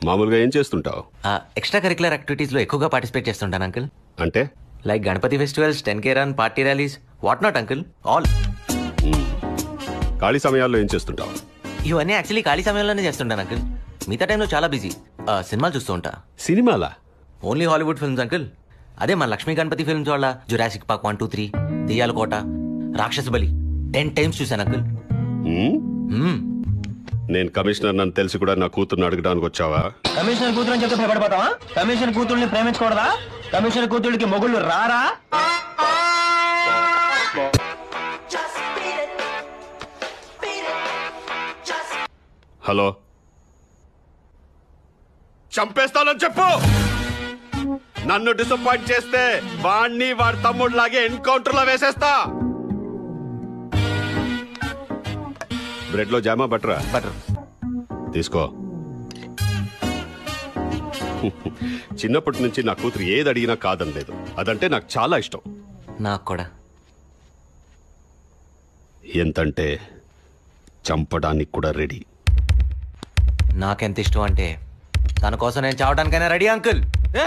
మామూలుగా ఏం చేస్తుంటావు? ఎక్స్ట్రా కరిక్యులర్ యాక్టివిటీస్లో ఎక్కువగా పార్టిసిపేట్ చేస్తుంటాను అంకుల్. అంటే like Ganapati festivals, 10K run, party rallies, what not uncle, all. ఖాళీ సమయాల్లో ఏం చేస్తుంటావు? ఇవన్నీ యాక్చువల్లీ ఖాళీ సమయంలోనే చేస్తుంటాను అంకుల్. మిగతా టైంలో చాలా బిజీ. సినిమాలు చూస్తూ ఉంటా. సినిమాలా? Only Hollywood films uncle. అదే మన లక్ష్మీ గణపతి ఫిల్మ్స్ వాళ్ళ జురాసిక్ పార్క్ 1, 2, 3, దెయ్యాల కోట, రాక్షస బలి 10 times చూశాను అంకుల్. నేను కమిషనర్ నన్ను తెలిసి కూడా నా కూతుర్ని అడగడానికి వచ్చావా? కమిషనర్ కూతురు అని చెప్తే భయపడిపోతావా? కమిషనర్ కూతుర్ని ప్రేమించకూడదా? కమిషనర్ కూతురికి మొగుళ్ళు రారా? హలో, చంపేస్తానని చెప్పు. నన్ను డిసప్పాయింట్ చేస్తే వాణ్ణి వాడి తమ్ముడు లాగే ఎన్కౌంటర్ లో వేసేస్తా. బ్రెడ్ లో జామా బటరా? బటర్ తీసుకో. చిన్నప్పటి నుంచి నా కూతురు ఏది అడిగినా కాదని లేదు. అదంటే నాకు చాలా ఇష్టం. నాకు కూడా. ఎంతంటే చంపడానికి కూడా రెడీ. నాకెంత ఇష్టం అంటే తన కోసం నేను చావడానికైనా రెడీ అంకుల్. ఏ